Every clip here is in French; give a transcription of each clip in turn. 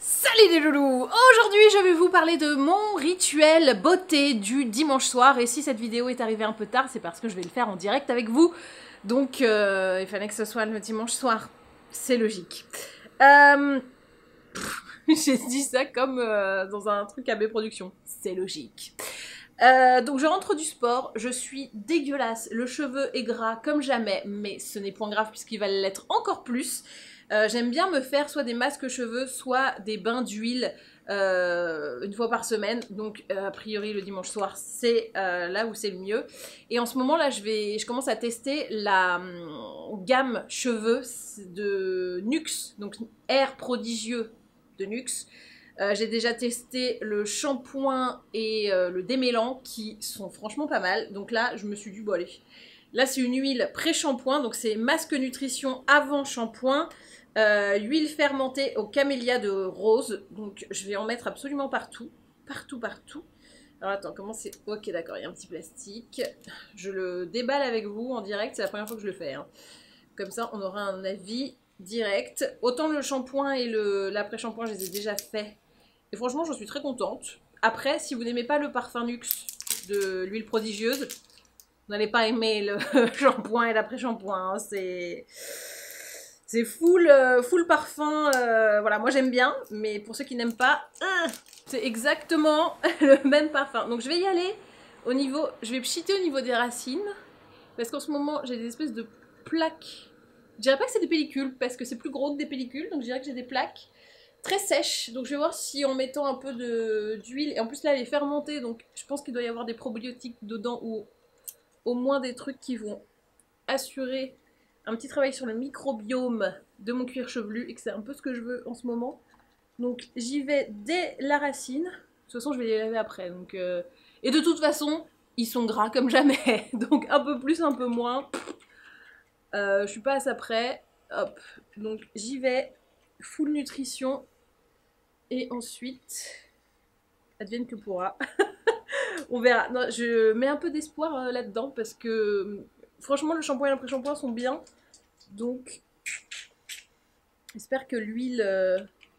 Salut les loulous! Aujourd'hui je vais vous parler de mon rituel beauté du dimanche soir et si cette vidéo est arrivée un peu tard c'est parce que je vais le faire en direct avec vous donc il fallait que ce soit le dimanche soir, c'est logique. J'ai dit ça comme dans un truc AB Productions, c'est logique. Donc je rentre du sport, je suis dégueulasse, le cheveu est gras comme jamais, mais ce n'est point grave puisqu'il va l'être encore plus. J'aime bien me faire soit des masques cheveux, soit des bains d'huile une fois par semaine. Donc a priori le dimanche soir c'est là où c'est le mieux. Et en ce moment là je commence à tester la gamme cheveux de Nuxe, donc Air Prodigieux de Nuxe. J'ai déjà testé le shampoing et le démêlant qui sont franchement pas mal. Donc là, je me suis dit, bon allez. Là, c'est une huile pré-shampoing. Donc c'est masque nutrition avant shampoing. Huile fermentée au camélia de rose. Donc je vais en mettre absolument partout. Partout, partout. Alors attends, comment c'est... Ok, d'accord, il y a un petit plastique. Je le déballe avec vous en direct. C'est la première fois que je le fais. Hein. Comme ça, on aura un avis direct. Autant le shampoing et l'après-shampoing, je les ai déjà faits. Et franchement, j'en suis très contente. Après, si vous n'aimez pas le parfum Nuxe de l'huile prodigieuse, vous n'allez pas aimer le shampoing et l'après-shampoing. Hein. C'est full, full parfum. Voilà, moi j'aime bien, mais pour ceux qui n'aiment pas, c'est exactement le même parfum. Donc je vais y aller au niveau... Je vais pchiter au niveau des racines. Parce qu'en ce moment, j'ai des espèces de plaques. Je dirais pas que c'est des pellicules, parce que c'est plus gros que des pellicules. Donc je dirais que j'ai des plaques très sèche, donc je vais voir si en mettant un peu d'huile, et en plus là elle est fermentée, donc je pense qu'il doit y avoir des probiotiques dedans, ou au moins des trucs qui vont assurer un petit travail sur le microbiome de mon cuir chevelu, et que c'est un peu ce que je veux en ce moment. Donc j'y vais dès la racine, de toute façon je vais les laver après, donc et de toute façon ils sont gras comme jamais, donc un peu plus, un peu moins, je suis pas à ça près, hop, donc j'y vais, full nutrition. Et ensuite, advienne que pourra. On verra. Non, je mets un peu d'espoir là-dedans parce que franchement, le shampoing et l'après-shampoing sont bien. Donc, j'espère que l'huile...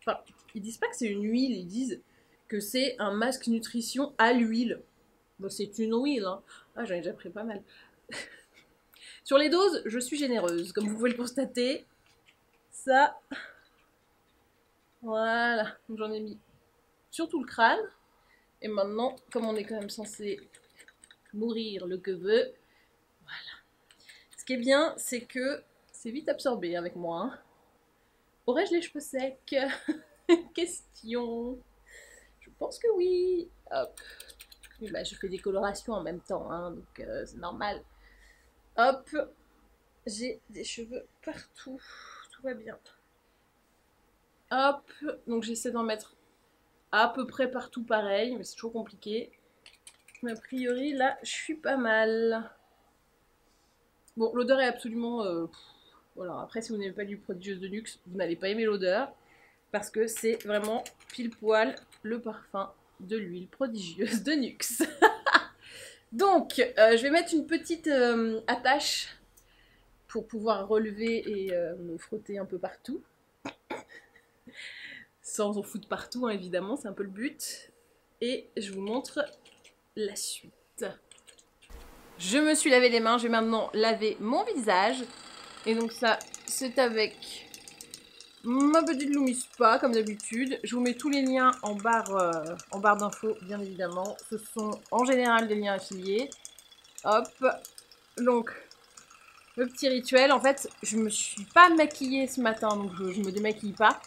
Enfin, ils disent pas que c'est une huile, ils disent que c'est un masque nutrition à l'huile. Bon, c'est une huile, hein. Ah, j'en ai déjà pris pas mal. Sur les doses, je suis généreuse, comme vous pouvez le constater. Ça... Voilà, j'en ai mis sur tout le crâne. Et maintenant, comme on est quand même censé nourrir le cheveu, voilà. Ce qui est bien, c'est que c'est vite absorbé avec moi. Hein. Aurais-je les cheveux secs? Question. Je pense que oui. Hop. Et bah, je fais des colorations en même temps, hein, donc c'est normal. Hop. J'ai des cheveux partout. Tout va bien. Hop. Donc j'essaie d'en mettre à peu près partout pareil, mais c'est toujours compliqué. Mais a priori, là, je suis pas mal. Bon, l'odeur est absolument... voilà, après, si vous n'aimez pas l'huile prodigieuse de Nuxe, vous n'allez pas aimer l'odeur. Parce que c'est vraiment pile poil le parfum de l'huile prodigieuse de Nuxe. Donc, je vais mettre une petite attache pour pouvoir relever et me frotter un peu partout. Sans en foutre partout, hein, évidemment, c'est un peu le but. Et je vous montre la suite. Je me suis lavé les mains, je vais maintenant laver mon visage. Et donc ça, c'est avec ma petite Lumispa, comme d'habitude. Je vous mets tous les liens en barre d'infos, bien évidemment. Ce sont en général des liens affiliés. Hop. Donc, le petit rituel. En fait, je me suis pas maquillée ce matin, donc je me démaquille pas.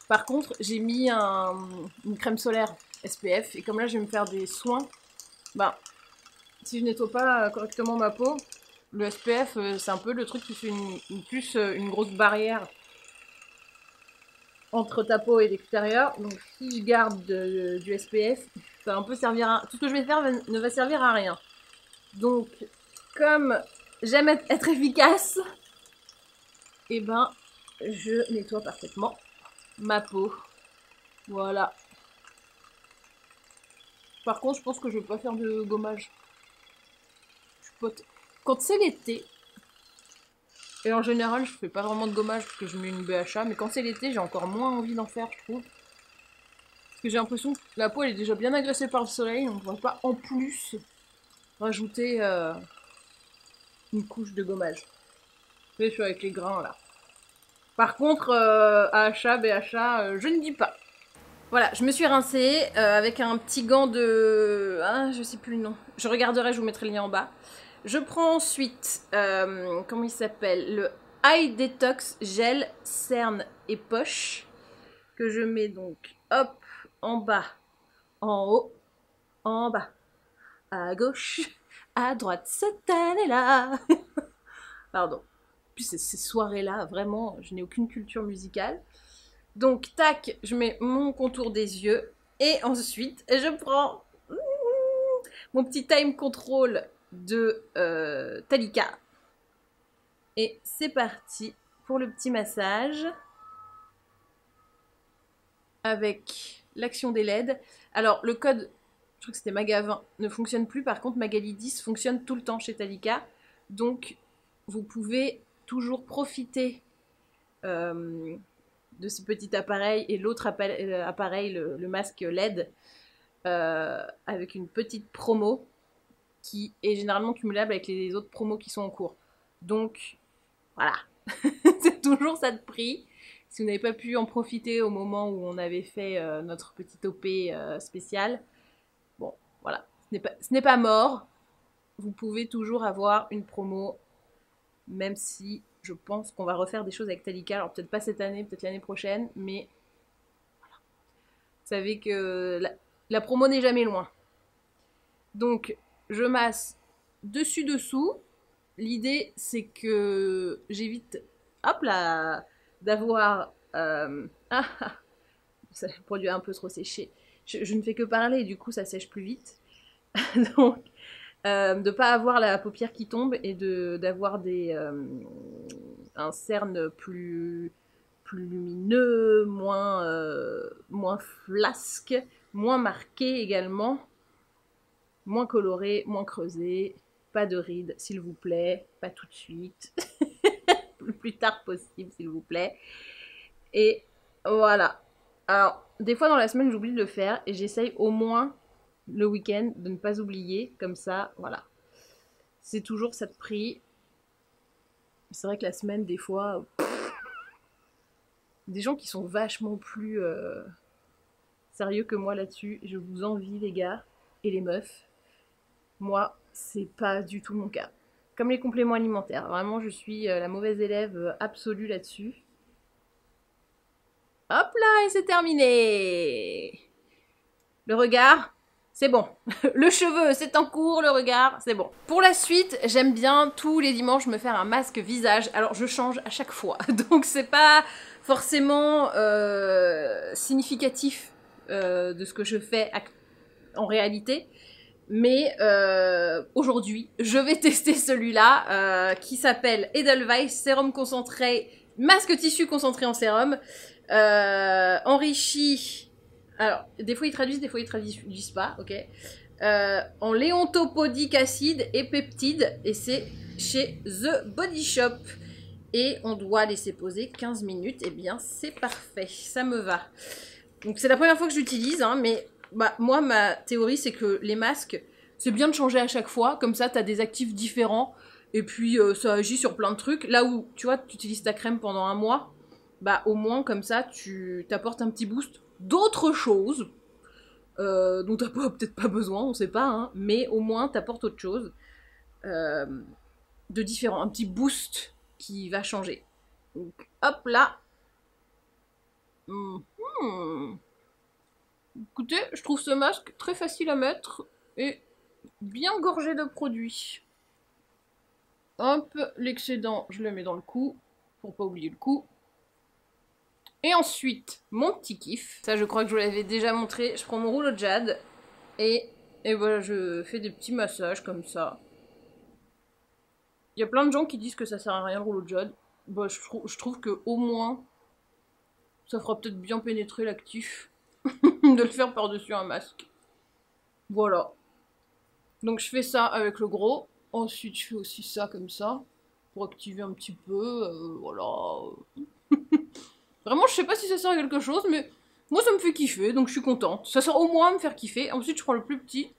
Par contre, j'ai mis une crème solaire SPF. Et comme là, je vais me faire des soins, bah, si je nettoie pas correctement ma peau, le SPF, c'est un peu le truc qui fait une grosse barrière entre ta peau et l'extérieur. Donc si je garde du SPF, ça va un peu servir à... Tout ce que je vais faire ne va servir à rien. Donc, comme j'aime être efficace, et ben, je nettoie parfaitement ma peau. Voilà. Par contre, je pense que je vais pas faire de gommage. Quand c'est l'été, Et en général, je fais pas vraiment de gommage parce que je mets une BHA, mais quand c'est l'été, j'ai encore moins envie d'en faire, je trouve. Parce que j'ai l'impression que la peau elle est déjà bien agressée par le soleil, on ne va pas en plus rajouter une couche de gommage. Je suis avec les grains là. Par contre, AHA, BHA, je ne dis pas. Voilà, je me suis rincée avec un petit gant de... Ah, je sais plus le nom. Je regarderai, je vous mettrai le lien en bas. Je prends ensuite, comment il s'appelle, le Eye Detox Gel Cerne et Poche, que je mets donc, hop, en bas, en haut, en bas, à gauche, à droite, cette année-là. Pardon. Puis ces soirées-là, vraiment, je n'ai aucune culture musicale. Donc, tac, je mets mon contour des yeux. Et ensuite, je prends mon petit time control de Talika. Et c'est parti pour le petit massage. Avec l'action des LED. Alors, le code, je crois que c'était Maga20, ne fonctionne plus. Par contre, Magali 10 fonctionne tout le temps chez Talika. Donc, vous pouvez toujours profiter de ce petit appareil et l'autre appareil, le masque LED, avec une petite promo qui est généralement cumulable avec les autres promos qui sont en cours. Donc, voilà. C'est toujours ça de prix. Si vous n'avez pas pu en profiter au moment où on avait fait notre petite OP spéciale, bon, voilà. Ce n'est pas mort. Vous pouvez toujours avoir une promo, même si je pense qu'on va refaire des choses avec Talika. Alors peut-être pas cette année, peut-être l'année prochaine, mais voilà. Vous savez que la promo n'est jamais loin. Donc, je masse dessus-dessous. L'idée, c'est que j'évite, hop là, d'avoir... ça produit un peu trop séché. Je ne fais que parler, du coup, ça sèche plus vite. Donc, de ne pas avoir la paupière qui tombe et d'avoir un cerne plus lumineux, moins flasque, moins marqué également, moins coloré, moins creusé. Pas de rides, s'il vous plaît, pas tout de suite. Le plus tard possible, s'il vous plaît. Et voilà. Alors, des fois dans la semaine, j'oublie de le faire et j'essaye au moins le week-end de ne pas oublier. Comme ça, voilà. C'est toujours ça de prix. C'est vrai que la semaine, des fois, des gens qui sont vachement plus sérieux que moi là-dessus. Je vous envie, les gars et les meufs. Moi, c'est pas du tout mon cas. Comme les compléments alimentaires. Vraiment, je suis la mauvaise élève absolue là-dessus. Hop là, et c'est terminé. Le regard, c'est bon. Le cheveu, c'est en cours. Le regard, c'est bon. Pour la suite, j'aime bien tous les dimanches me faire un masque visage. Alors, je change à chaque fois. Donc, c'est pas forcément significatif de ce que je fais en réalité. Mais aujourd'hui, je vais tester celui-là qui s'appelle Edelweiss Sérum Concentré, masque tissu concentré en sérum, enrichi. Alors, des fois ils traduisent, des fois ils traduisent pas, ok. En léontopodique acide et peptide, et c'est chez The Body Shop. Et on doit laisser poser 15 minutes, et bien c'est parfait, ça me va. Donc c'est la première fois que j'utilise, hein, mais bah, moi, ma théorie, c'est que les masques, c'est bien de changer à chaque fois. Comme ça, t'as des actifs différents. Et puis, ça agit sur plein de trucs. Là où, tu vois, tu utilises ta crème pendant un mois, bah, au moins, comme ça, tu t'apportes un petit boost d'autres choses. Dont t'as peut-être pas besoin, on sait pas, hein. Mais au moins, t'apportes autre chose. De différent. Un petit boost qui va changer. Donc, hop là. Écoutez, je trouve ce masque très facile à mettre et bien gorgé de produits. Hop, l'excédent, je le mets dans le cou, pour pas oublier le cou. Et ensuite, mon petit kiff. Ça, je crois que je vous l'avais déjà montré. Je prends mon rouleau de jade et voilà, je fais des petits massages comme ça. Il y a plein de gens qui disent que ça sert à rien le rouleau de jade. Bah, je trouve que au moins, ça fera peut-être bien pénétrer l'actif de le faire par-dessus un masque. Voilà. Donc je fais ça avec le gros. Ensuite, je fais aussi ça comme ça. pour activer un petit peu, voilà. Vraiment, je sais pas si ça sert à quelque chose, mais moi ça me fait kiffer, donc je suis contente. Ça sert au moins à me faire kiffer. Ensuite, je prends le plus petit,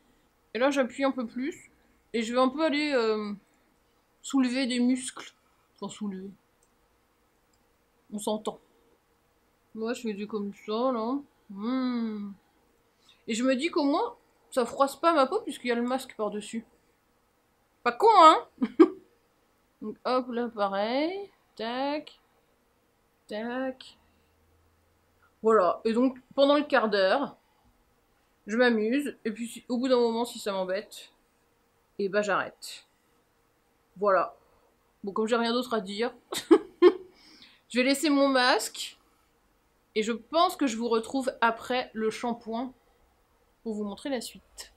et là j'appuie un peu plus, et je vais un peu aller soulever des muscles. Enfin, soulever. On s'entend. Moi, je fais du comme ça, là. Et je me dis qu'au moins, ça froisse pas ma peau, puisqu'il y a le masque par-dessus. Pas con, hein? Donc hop, là, pareil. Tac. Tac. Voilà. Et donc, pendant le quart d'heure, je m'amuse. Et puis, au bout d'un moment, si ça m'embête, et bah j'arrête. Voilà. Bon, comme j'ai rien d'autre à dire, je vais laisser mon masque. Et je pense que je vous retrouve après le shampoing pour vous montrer la suite.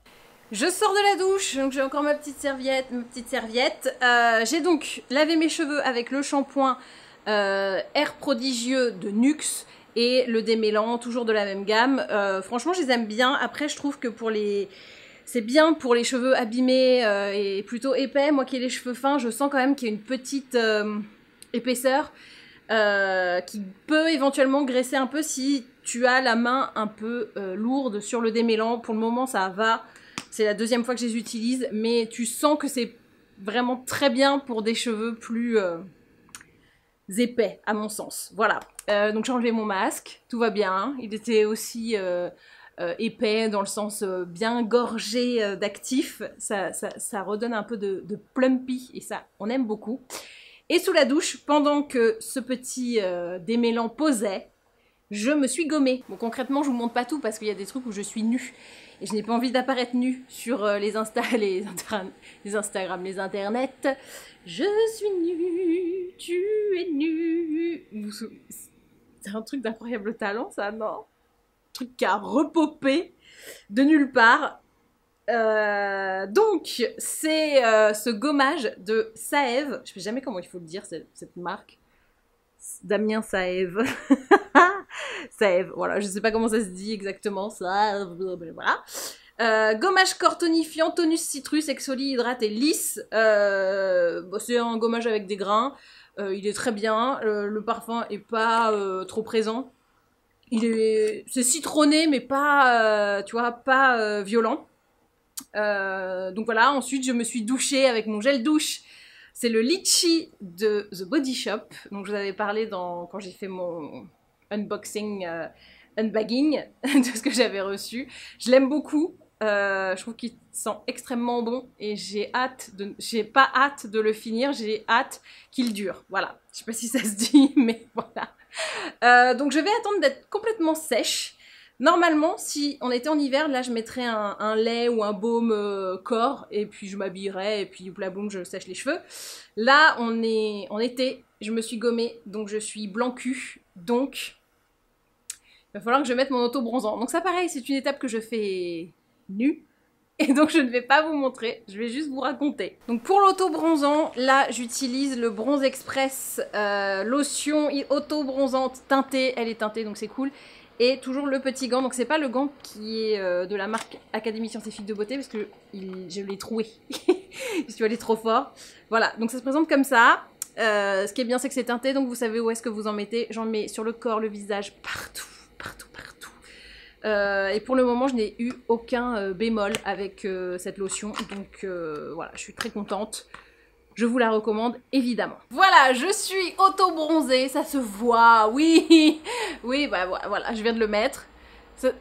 Je sors de la douche, donc j'ai encore ma petite serviette. J'ai donc lavé mes cheveux avec le shampoing Air Prodigieux de Nuxe et le démêlant, toujours de la même gamme. Franchement, je les aime bien. Après, je trouve que c'est bien pour les cheveux abîmés et plutôt épais. Moi qui ai les cheveux fins, je sens quand même qu'il y a une petite épaisseur qui peut éventuellement graisser un peu si tu as la main un peu lourde sur le démêlant. Pour le moment, ça va. C'est la deuxième fois que je les utilise, mais tu sens que c'est vraiment très bien pour des cheveux plus épais, à mon sens. Voilà. Donc j'ai enlevé mon masque, tout va bien. Il était aussi épais, dans le sens bien gorgé d'actifs. Ça redonne un peu de plumpy, et ça, on aime beaucoup. Et sous la douche, pendant que ce petit démêlant posait, je me suis gommée. Bon, concrètement, je vous montre pas tout parce qu'il y a des trucs où je suis nue. Et je n'ai pas envie d'apparaître nue sur les Instagram, les internets. Je suis nue, tu es nue. C'est un truc d'incroyable talent, ça, non? Un truc qui a repopé de nulle part. Donc, c'est ce gommage de Saève. Je sais jamais comment il faut le dire, cette marque. Damien Saève. Saève, voilà, je sais pas comment ça se dit exactement, ça, voilà. Gommage corps tonifiant, tonus citrus, exfolie, hydrate et lisse. Bon, c'est un gommage avec des grains. Il est très bien. Le parfum est pas trop présent. C'est citronné, mais pas, tu vois, pas violent. Donc voilà, ensuite je me suis douchée avec mon gel douche. C'est le Litchi de The Body Shop. Donc je vous avais parlé quand j'ai fait mon unboxing, unbagging de ce que j'avais reçu. Je l'aime beaucoup. Je trouve qu'il sent extrêmement bon et j'ai pas hâte de le finir, j'ai hâte qu'il dure. Voilà. Je sais pas si ça se dit, mais voilà. Donc je vais attendre d'être complètement sèche. Normalement, si on était en hiver, là je mettrais un lait ou un baume corps et puis je m'habillerais et puis blaboum, je sèche les cheveux. Là, on est en été, je me suis gommée, donc je suis blanc-cul, donc il va falloir que je mette mon auto-bronzant. Donc ça pareil, c'est une étape que je fais nue. Et donc je ne vais pas vous montrer, je vais juste vous raconter. Donc pour l'auto-bronzant, là j'utilise le Bronze Express lotion auto-bronzante teintée. Elle est teintée donc c'est cool. Et toujours le petit gant, donc c'est pas le gant qui est de la marque Académie Scientifique de Beauté parce que je l'ai troué. Je suis allée trop fort. Voilà, donc ça se présente comme ça. Ce qui est bien c'est que c'est teinté, donc vous savez où est-ce que vous en mettez. J'en mets sur le corps, le visage, partout. Et pour le moment, je n'ai eu aucun bémol avec cette lotion. Donc voilà, je suis très contente. Je vous la recommande évidemment. Voilà, je suis auto-bronzée, ça se voit, oui. Oui, bah voilà, je viens de le mettre. En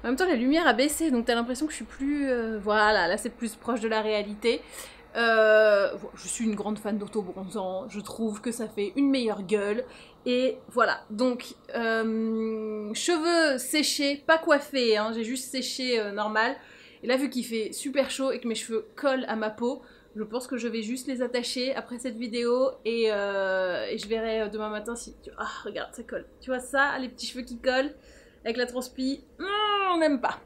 même temps, la lumière a baissé, donc t'as l'impression que je suis plus... voilà, là c'est plus proche de la réalité. Je suis une grande fan d'auto-bronzant, je trouve que ça fait une meilleure gueule. Et voilà, donc cheveux séchés, pas coiffés, hein, j'ai juste séché normal. Et là, vu qu'il fait super chaud et que mes cheveux collent à ma peau, je pense que je vais juste les attacher après cette vidéo et je verrai demain matin si... Ah, regarde, ça colle. Tu vois ça, les petits cheveux qui collent avec la transpi, on n'aime pas.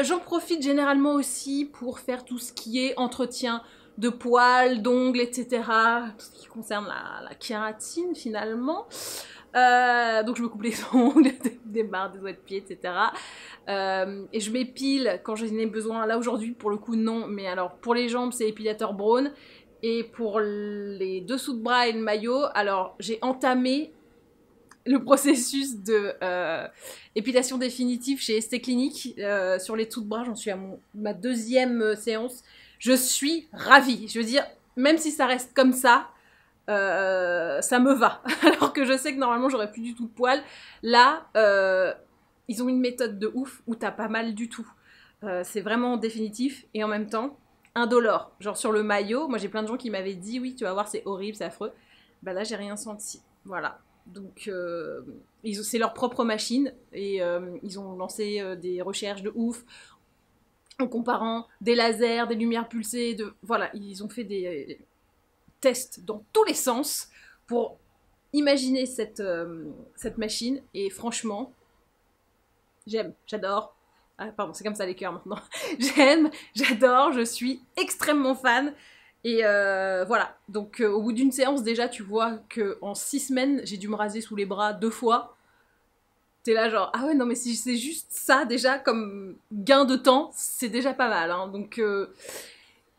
J'en profite généralement aussi pour faire tout ce qui est entretien de poils, d'ongles, etc. Tout ce qui concerne la kératine finalement. Donc je me coupe les ongles, des barres, des doigts de pied, etc. Et je m'épile quand j'en ai besoin. Là aujourd'hui pour le coup non, mais alors pour les jambes c'est épilateur Braun. Et pour les dessous de bras et le maillot, alors j'ai entamé le processus de épilation définitive chez Esthé Clinique. Sur les dessous de bras, j'en suis à ma 2e séance. Je suis ravie. Je veux dire, même si ça reste comme ça me va. Alors que je sais que normalement, j'aurais plus du tout de poils. Là, ils ont une méthode de ouf où t'as pas mal du tout. C'est vraiment définitif et en même temps indolore. Genre sur le maillot, moi j'ai plein de gens qui m'avaient dit oui, tu vas voir, c'est horrible, c'est affreux. Bah là, j'ai rien senti. Voilà. Donc, c'est leur propre machine et ils ont lancé des recherches de ouf en comparant des lasers, des lumières pulsées. Voilà, ils ont fait des tests dans tous les sens pour imaginer cette machine et franchement, j'aime, j'adore. Ah, pardon, c'est comme ça les cœurs maintenant. J'aime, j'adore, je suis extrêmement fan. Et voilà, donc au bout d'une séance déjà tu vois qu'en 6 semaines j'ai dû me raser sous les bras 2 fois. T'es là genre, ah ouais non mais si c'est juste ça déjà comme gain de temps, c'est déjà pas mal. Hein. Donc je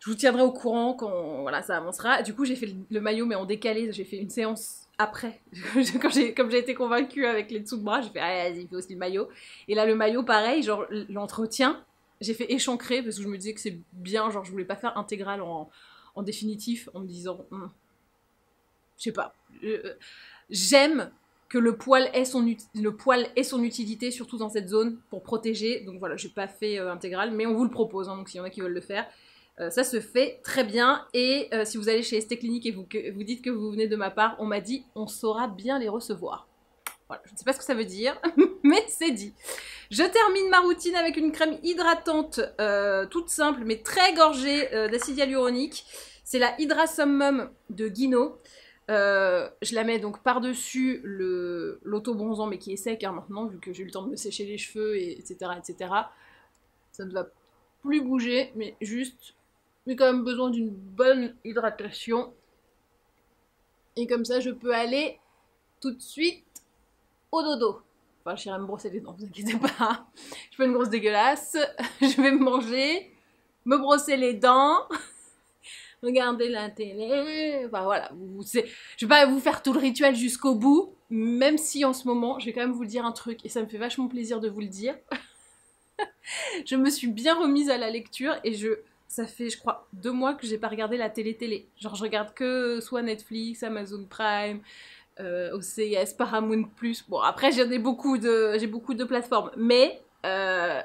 vous tiendrai au courant quand voilà, ça avancera. Du coup j'ai fait le maillot mais en décalé, j'ai fait une séance après. Comme j'ai été convaincue avec les dessous de bras, j'ai fait, ah vas-y, fais aussi le maillot. Et là le maillot pareil, genre l'entretien, j'ai fait échancrer parce que je me disais que c'est bien, genre je voulais pas faire intégral en définitif, en me disant, je sais pas, j'aime que le poil ait son utilité, surtout dans cette zone, pour protéger. Donc voilà, j'ai pas fait intégral, mais on vous le propose, hein, donc s'il y en a qui veulent le faire, ça se fait très bien. Et si vous allez chez Esthé Clinique et vous dites que vous venez de ma part, on m'a dit, on saura bien les recevoir. Voilà, je ne sais pas ce que ça veut dire, mais c'est dit. Je termine ma routine avec une crème hydratante toute simple, mais très gorgée d'acide hyaluronique. C'est la Hydra Summum de Guino. Je la mets donc par-dessus l'auto-bronzant, mais qui est sec hein, maintenant, vu que j'ai eu le temps de me sécher les cheveux, etc., etc. Ça ne va plus bouger, mais juste, j'ai quand même besoin d'une bonne hydratation. Et comme ça, je peux aller tout de suite au dodo. Enfin, j'irai me brosser les dents, vous inquiétez pas. Je fais une grosse dégueulasse. Je vais me manger, me brosser les dents, regarder la télé. Enfin voilà, je vais pas vous faire tout le rituel jusqu'au bout, même si en ce moment, je vais quand même vous dire un truc, et ça me fait vachement plaisir de vous le dire. Je me suis bien remise à la lecture, et ça fait, je crois, 2 mois que j'ai pas regardé la télé. Genre, je regarde que soit Netflix, Amazon Prime, OCS, Paramount+. Bon, après, j'ai beaucoup de plateformes, mais je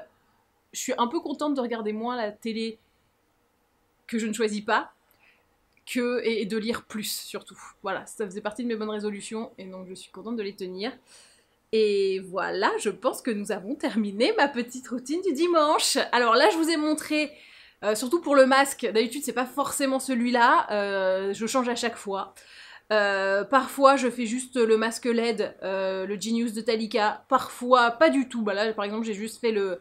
suis un peu contente de regarder moins la télé que je ne choisis pas, et de lire plus, surtout. Voilà, ça faisait partie de mes bonnes résolutions, et donc je suis contente de les tenir. Et voilà, je pense que nous avons terminé ma petite routine du dimanche. Alors là, je vous ai montré, surtout pour le masque, d'habitude c'est pas forcément celui-là, je change à chaque fois. Parfois je fais juste le masque LED, le Genius de Talika, parfois pas du tout. Bah là par exemple j'ai juste fait le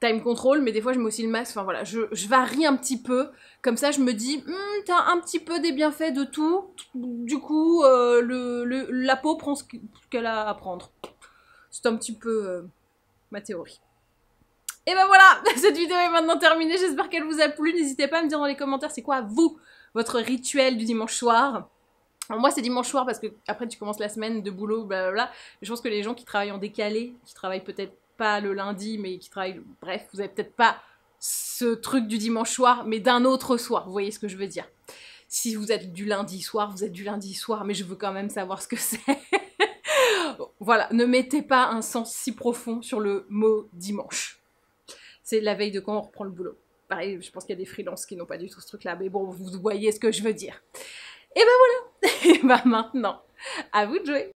time control, mais des fois je mets aussi le masque, enfin voilà, je varie un petit peu, comme ça je me dis, t'as un petit peu des bienfaits de tout, du coup la peau prend ce qu'elle a à prendre. C'est un petit peu ma théorie. Et ben voilà, cette vidéo est maintenant terminée, j'espère qu'elle vous a plu, n'hésitez pas à me dire dans les commentaires c'est quoi vous, votre rituel du dimanche soir. Alors moi c'est dimanche soir parce que après tu commences la semaine de boulot, blablabla, je pense que les gens qui travaillent en décalé, qui travaillent peut-être pas le lundi, mais qui travaillent, bref, vous avez peut-être pas ce truc du dimanche soir, mais d'un autre soir, vous voyez ce que je veux dire. Si vous êtes du lundi soir, vous êtes du lundi soir, mais je veux quand même savoir ce que c'est. Voilà, ne mettez pas un sens si profond sur le mot dimanche. C'est la veille de quand on reprend le boulot. Pareil, je pense qu'il y a des freelances qui n'ont pas du tout ce truc-là, mais bon, vous voyez ce que je veux dire. Et ben voilà, et ben maintenant, à vous de jouer.